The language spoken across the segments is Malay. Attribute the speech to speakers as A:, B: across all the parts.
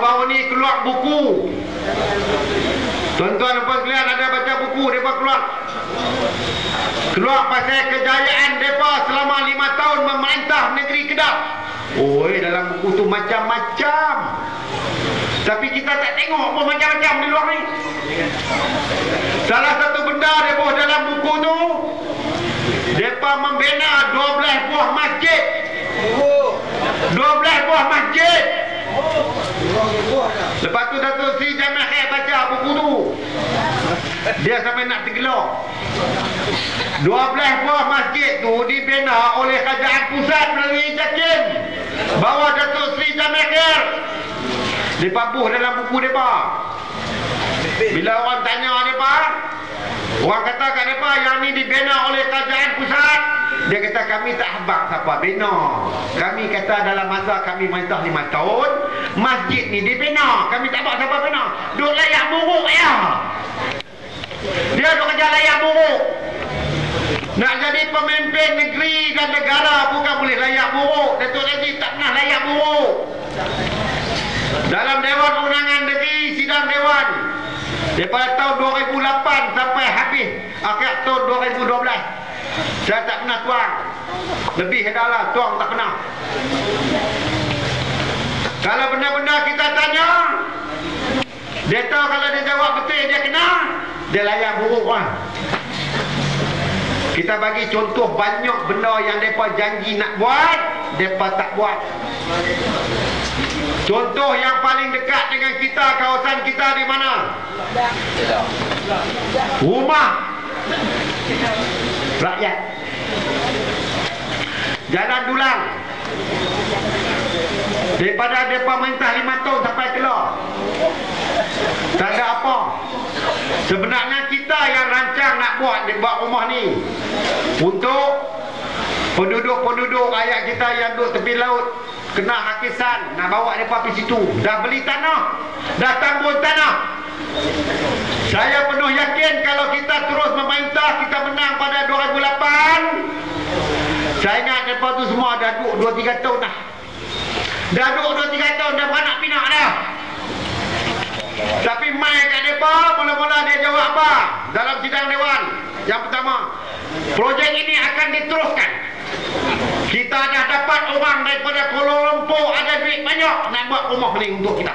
A: Baru ni keluar buku. Tuan-tuan dan puan sekalian ada baca buku mereka keluar pasal kejayaan mereka selama 5 tahun memerintah negeri Kedah. Oi, dalam buku tu macam-macam. Tapi kita tak tengok apa macam-macam di luar ni. Salah satu benda mereka dalam buku tu, mereka membina 12 buah masjid. 12 buah masjid. Lepas tu Datuk Seri Jamil Khair baca buku tu, dia sampai nak tergelak. 12 buah masjid tu dibina oleh kerajaan pusat melalui JAKIM bawah Datuk Seri Jamil Khair. Dipabuh dalam buku mereka. Bila orang tanya mereka, orang kata kat mereka yang ni dibina oleh kerajaan pusat, dia kata kami tak habaq siapa bina. Kami kata dalam masa kami merintah 5 tahun, masjid ni dibina. Kami tak habaq siapa bina. Duk layak buruk ya. Dia duk kerja layak buruk. Nak jadi pemimpin negeri dan negara bukan boleh layak buruk. Datuk Najib tak pernah layak buruk. Dalam Dewan Undangan Negeri, sidang Dewan daripada tahun 2008 sampai habis akhir tahun 2012, saya tak pernah tuang. Lebih adalah tuang tak pernah. Kalau benda-benda kita tanya, dia tahu kalau dia jawab betul dia kena, dia layak buruk kan. Kita bagi contoh banyak benda yang mereka janji nak buat, mereka tak buat. Contoh yang paling dekat dengan kita, kawasan kita di mana? Rumah rakyat. Jalan Dulang. Daripada mereka minta 5 tahun sampai keluar. Tak ada apa. Sebenarnya kita yang rancang nak buat rumah ni untuk penduduk-penduduk rakyat kita yang duduk tepi laut kena hakisan, nak bawa mereka pergi situ. Dah beli tanah, dah tambun tanah. Saya penuh yakin kalau kita terus memerintah, kita menang pada 2008. Saya ingat mereka tu semua dah duduk 2-3 tahun dah. Dah duduk 2-3 tahun, dah beranak pinak dah. Tapi mai kat mereka, mula-mula dia jawab apa dalam sidang Dewan? Yang pertama, projek ini akan diteruskan. Kita dah dapat orang daripada Kuala Lumpur ada duit banyak nak buat rumah ni untuk kita.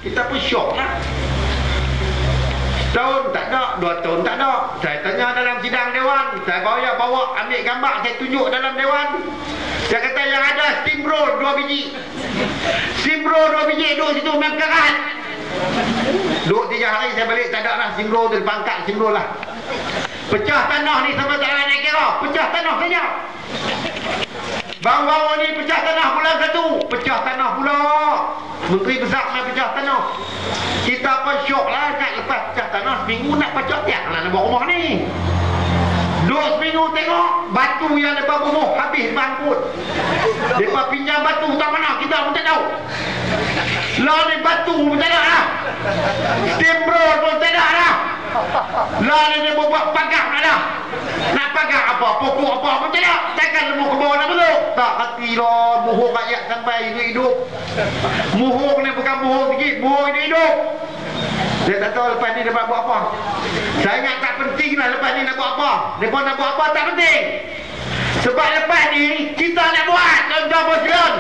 A: Kita pun syok lah. Tahun tak ada, 2 tahun tak ada. Saya tanya dalam sidang Dewan, saya bawa ambil gambar, saya tunjuk dalam Dewan. Saya kata yang ada steamroll 2 biji. Steamroll 2 biji duduk situ memang kerat. Duduk 3 hari saya balik, tak ada lah steamroll tu, pangkat steamroll lah. Pecah tanah ni sampai tak ada nak kira. Pecah tanah saja. Baru-baru ni pecah tanah bulan 1. Pecah tanah pula. Menteri Besar nak pecah tanah. Kita pun syok lah. Lepas pecah tanah seminggu nak pecah tiap lah nak buat rumah ni. 2 seminggu tengok batu yang mereka bunuh habis bangkut. Mereka pinjam batu tak mana kita pun tak tahu. Lah ni batu pun tak ada lah. Steamroll pun tak ada lah. Lah ni dia buat pagar tak ada. Nak pagar apa, pokok apa pun tak ada. Takkan lemah ke bawah nak betul. Tak hati lah muhur rakyat sampai hidup-hidup. Muhur ni bukan muhur sikit, muhur hidup-hidup. Dia tak tahu lepas ni dia buat apa. Saya ingat tak penting lah lepas ni nak buat apa. Mereka nak buat apa tak penting. Sebab lepas ni kita nak buat. Tuan-tuan sekalian,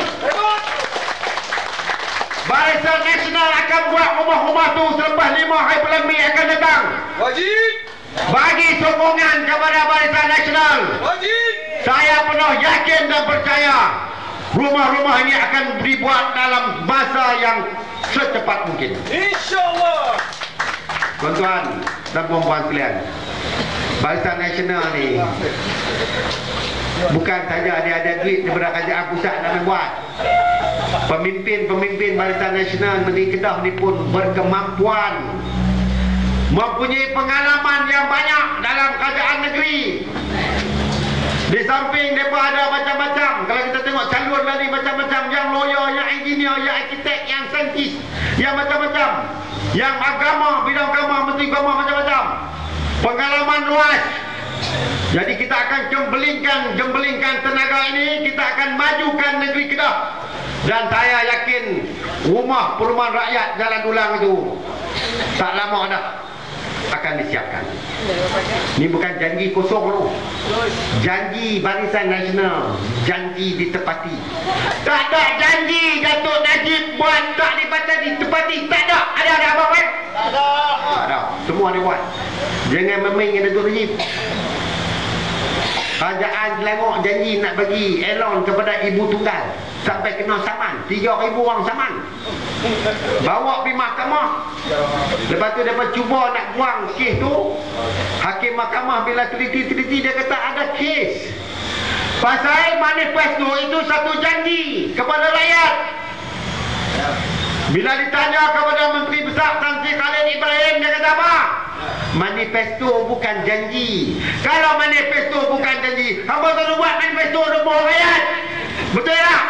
A: Barisan Nasional akan buat rumah-rumah tu selepas 5 hari bulan Mei akan datang.
B: Wajib.
A: Bagi sokongan kepada Barisan Nasional.
B: Wajib.
A: Saya penuh yakin dan percaya rumah-rumah ini akan dibuat dalam masa yang secepat mungkin.
B: InsyaAllah.
A: Tuan-tuan dan puan-puan sekalian, Barisan Nasional ni bukan saja dia ada duit daripada kerajaan pusat nak buat. Pemimpin-pemimpin Barisan Nasional Negeri Kedah ni pun berkemampuan, mempunyai pengalaman yang banyak dalam kerajaan negeri. Di samping mereka ada macam-macam. Kalau kita tengok calon tadi macam-macam, yang lawyer, yang engineer, yang arkitek, yang saintis, yang macam-macam, yang agama, bidang agama, menteri agama macam-macam. Pengalaman luas. Jadi kita akan gembelingkan tenaga ini, kita akan majukan negeri Kedah Dan saya yakin rumah perumahan rakyat Jalan Dulang itu tak lama dah akan disiapkan. Ini bukan janji kosong tu. Janji Barisan Nasional, janji ditepati. Tak ada janji Datuk Najib buat tak ditepati. Tak ada. Ada apa kan? Tak ada. Tak ada. Semua dia buat. Jangan memang dengan Datuk Najib. Kerajaan Selangor janji nak bagi elon kepada ibu tunggal sampai kena saman, 3,000 orang saman. Bawa pergi mahkamah. Lepas tu dia cuba nak buang kes tu. Hakim mahkamah bila teliti dia kata ada kes. Pasal manifesto itu satu janji kepada rakyat. Bila ditanya kepada Menteri Besar Tan Sri Khalid Ibrahim, dia kata apa? Manifesto bukan janji. Kalau manifesto bukan janji, hamba selalu buat manifesto untuk bohong rakyat. Betul tak?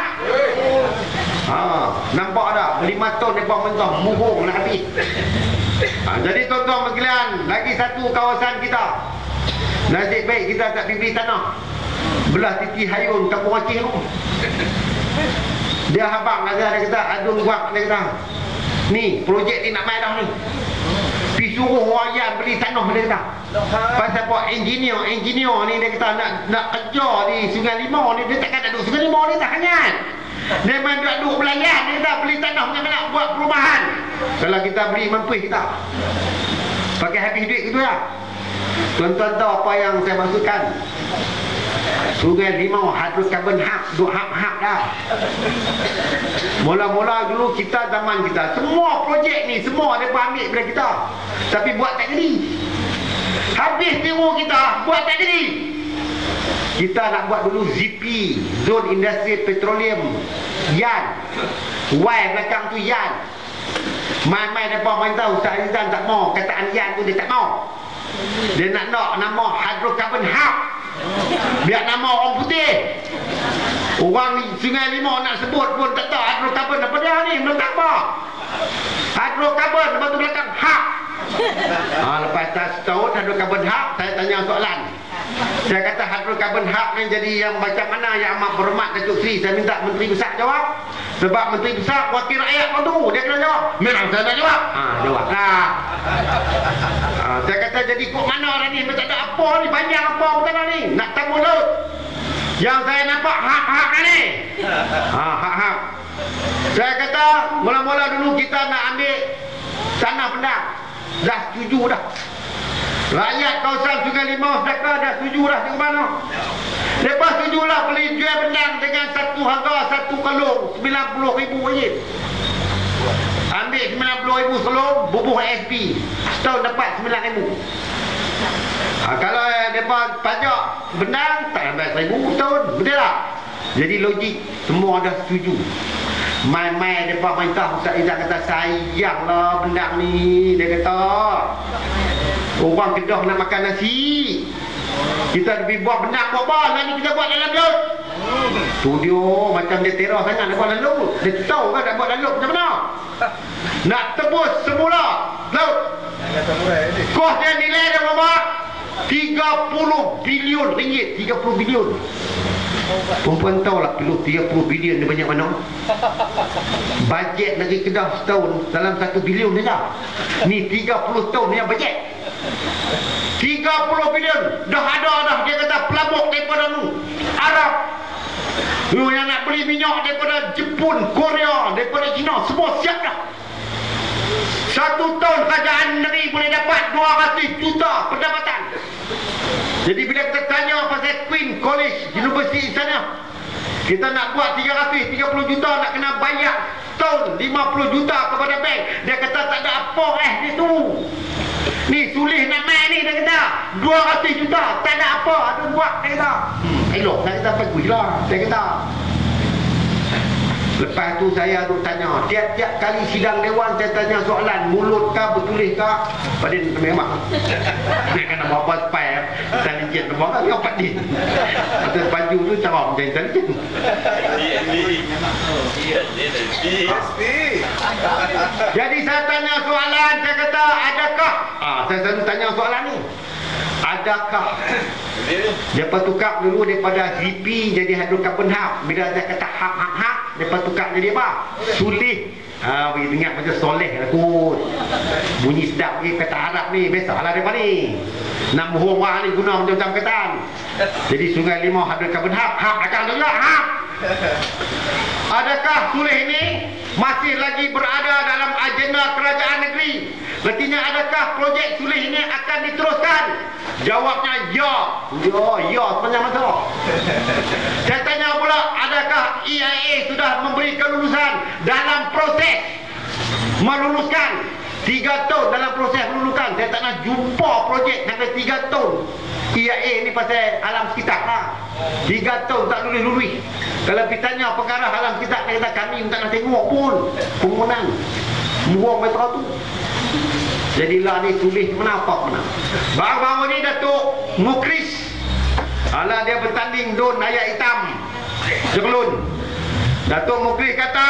A: Nampak tak? 5 tahun mereka mentah muhung nak habis. Jadi tuan-tuan sekalian, lagi satu kawasan kita. Nasib baik kita tak beli tanah belah Titi Hayun Kampung Aceh tu. Dia habang kata, dia kata adun guak, dia kata ni projek ni nak main dah ni. Pergi suruh orang yang beli tanah, dia kata. Pasal buat engineer ni dia kata nak kerja di Sungai Limau ni, dia takkan nak duduk Sungai Limau ni, tak hanyat. Dia main duduk belayan, dia kata beli tanah macam nak buat perumahan. Kalau kita beli mampu kita pakai habis duit gitu ya. Tuan-tuan tahu apa yang saya maksudkan? Sungai Limau hidrokarbon hak, duk hak dah. Mula-mula dulu kita, zaman kita, semua projek ni semua mereka ambil daripada kita, tapi buat tak jadi. Habis tiru kita, buat tak jadi. Kita nak buat dulu ZP, Zone Industri Petroleum Yan, Y belakang tu Yan. Main-main mereka main tahu Ustaz Azizan tak mau kataan Yan tu, dia tak mau. Dia nak nama hidrokarbon hak, biar nama orang putih. Orang Sungai Limau nak sebut pun tak tahu hidrokarbon apa dia ni, meletak apa hidrokarbon, lepas tu belakang hak. Lepas setahun hidrokarbon hak, saya tanya soalan. Saya kata hidrokarbon hak ni jadi yang macam mana yang amat berhormat Datuk Seri. Saya minta Menteri Besar jawab. Sebab Menteri Besar wakil rakyat pun tu, dia kena jawab. Memang saya nak jawab. Jawab lah. Saya kata jadi kok mana ni, tak ada apa ni, panjang apa betul ni, nak tamu laut. Yang saya nampak hak-hak ni. Hak-hak. Saya kata mula-mula dulu kita nak ambil tanah pendang, dah setuju dah. Rakyat kawasan Sungai Limau Sedaka dah setuju dah ke mana. Lepas setujulah beli jual pendang dengan satu harga, satu kalung 90,000 ringgit. Ambil 90,000 selong, bubuh SP, setahun dapat 9,000. Kalau mereka pajak benang tak dapat 1,000 setahun, betul tak? Jadi logik, semua dah setuju. Main-main mereka minta Ustaz Izzat kata sayanglah benang ni, dia kata orang Kedah nak makan nasi, kita lebih buat benang buat apa, nanti kita buat dalam laut. Tu dia macam dia terah sangat nak buat dalam laut. Dia tahu kan nak buat dalam laut macam mana. Nak tebus semula laut, kos dia nilai dia berapa? 30 bilion ringgit. 30 bilion. Perempuan tahu lah perlu 30 bilion ni banyak mana. Bajet negeri Kedah setahun dalam 1 bilion saja. Ni 30 tahun yang bajet 30 bilion. Dah ada dah, dia kata pelabuk daripada nu Arab, yang nak beli minyak daripada Jepun, Korea, daripada China, semua siap dah. 1 tahun kerajaan negeri boleh dapat 200 juta pendapatan. Jadi bila kita tanya pasal Queen College University sana, kita nak buat 330 juta, nak kena bayar tahun 50 juta kepada bank. Dia kata tak ada apa dia tu. Ni sulih nak main ni, dia kata 200 juta, tak ada apa, ada buat, dia kata. Elok, dia kata bagus lah, dia kata. Lepas tu saya duk tanya, tiap-tiap kali sidang dewan saya tanya soalan, mulut kah, betulis kah? Padin memang. Dia kena bawa spy, intelijen bawa kan apa din. Atas baju tu cara macam intelijen. Jadi saya tanya soalan, saya kata adakah, saya selalu tanya soalan ni, adakah mereka tukar dulu daripada GP jadi hidrokarbon hub. Bila dia kata hub, mereka tukar jadi apa? Sulih. Bagi dengar macam soleh lah kot. Bunyi sedap lagi kata Arab ni. Biasalah mereka ni. Nak bohong orang ni guna macam-macam kataan. Jadi Sungai Limau hidrokarbon hub akan juga hub. Adakah sulih ini masih lagi berada dalam agenda kerajaan negeri? Artinya adakah projek sulih ini akan diteruskan? Jawabnya ya. Ya sepanjang masa. Saya tanya pula, adakah EIA sudah memberi kelulusan dalam proses meluluskan 3 tahun dalam proses meluluskan? Saya tak nak jumpa projek sampai 3 tahun. EIA ni pasal alam sekitar lah. 3 tahun tak lulus-lulus. Kalau kita tanya pengarah alam sekitar, dia kata kami tak nak tengok pun pembangunan buang metro tu. Jadilah ni tulis mana. Baru-baru ni Datuk Mukris, alah dia bertanding don ayat hitam Jegelun. Datuk Mukris kata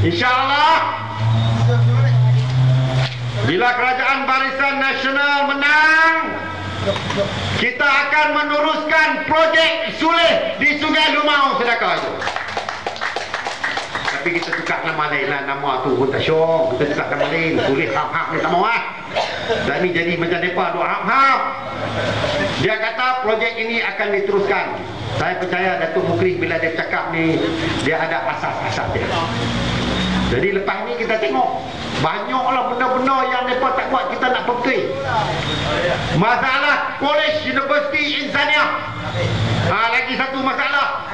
A: InsyaAllah bila Kerajaan Barisan Nasional menang, kita akan meneruskan projek sulih di Sungai Limau Sedekah itu. Tapi kita tukar nama lain lah. Nama tu pun tak syok. Kita tukar nama lain. Sulih hap-hap ni tak mau lah. Dan ni jadi macam mereka duk hap-hap. Dia kata projek ini akan diteruskan. Saya percaya Datuk Mukris bila dia cakap ni, dia ada asas-asas dia. Jadi lepas ni kita tengok banyaklah benda-benda yang mereka tak buat, kita nak perbetul. Masalah College University Insaniah, lagi satu masalah.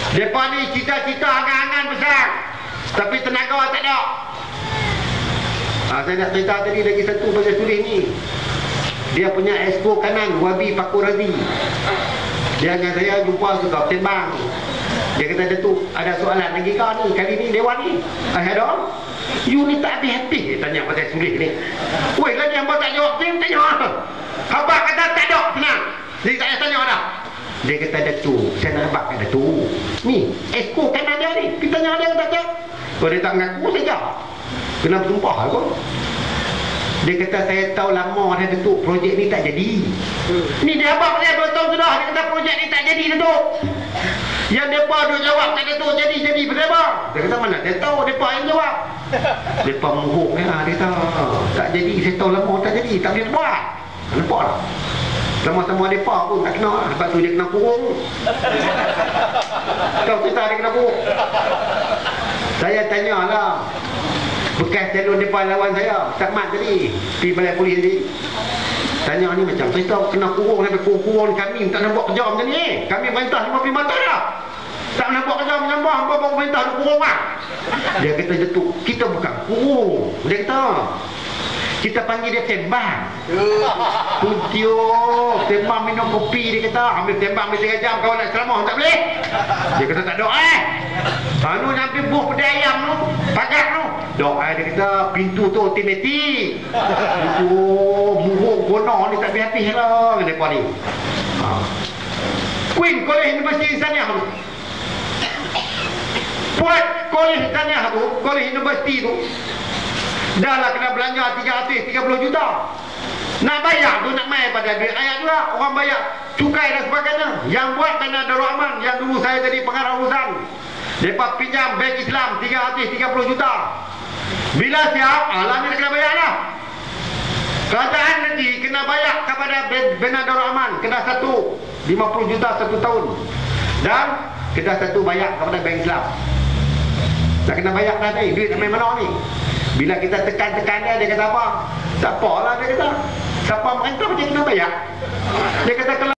A: Mereka ni cita-cita angan-angan besar, tapi tenaga tak ada. Saya nak cerita tadi lagi satu pasal sulih ni. Dia punya exco kanan Wabi Pakur Razi. Dia dengan saya jumpa suka tembang. Dia kata, Datuk, ada soalan lagi kau ni, kali ni Dewan ni. Ada? You ni tak habis-habis dia tanya pasal sulih ni. Weh, lagi hamba tak jawab, dia tanya. Hamba kata tak ada, senang. Dia tak payah tanya dah. Dia kata, Datuk, saya nak habak kat Datuk. Ni, exco kanan dia ni. Kita tanya dia kata, tak. Kalau dia tak mengaku, saya jawab. Kena bersumpah aku. Dia kata, saya tahu lama dah Datuk, projek ni tak jadi. Ni dia habak saya 2 tahun sudah. Dia kata projek ni tak jadi Datuk. Yang mereka duk jawab tak Datuk jadi berapa? Dia kata, mana saya tahu mereka yang jawab. Mereka muhuk lah. Dia kata, tak jadi, saya tahu lama tak jadi, tak boleh buat. Nampak lah. Sama-sama mereka pun tak kena. Lepas tu dia kena kurung. Tahu cerita dia kena kurung. Saya tanyalah bekas calon depan lawan saya, Takmat tadi, pergi balai polis tadi. Tanya ni macam cerita kena kurung sampai kurung kami tak nak buat kerja macam ni. Kami perintah 50 mata dah. Tak nak buat kerja menyambah, hamba baru perintah nak kurung lah. Dia kata, Datuk, kita bukan kurung. Dia kata, kita panggil dia tembang. Tujuh tembang minum kopi. Dia kata, ambil tembang 3 jam kau nak ceramah tak boleh. Dia kata, tak doa anu sampai buh pedai ayam tu, pagar tu. Doa dia kata, pintu tu otomatik. Itu muhuk gono ni tak habis-habis lah mereka ni. Queen College University Insaniah tu. Buat College Insaniah tu, College University tu, dah lah kena belanja 330 juta. Nak bayar tu nak main pada duit rakyat juga. Orang bayar cukai dan sebagainya. Yang buat Bena Darul Aman, yang dulu saya jadi pengarah urusan, mereka pinjam Bank Islam 330 juta. Bila siap, alam ni kena bayar lah. Kerajaan nanti kena bayar kepada Bena Darul Aman. Kena 50 juta 1 tahun. Dan kena 1 bayar kepada Bank Islam. Tak kena bayar dah ni. Duit nak main mana ni? Bila kita tekan-tekan dia kata apa? Tak apalah dia kata. Siapa merintah macam kena bayar. Dia kata kalau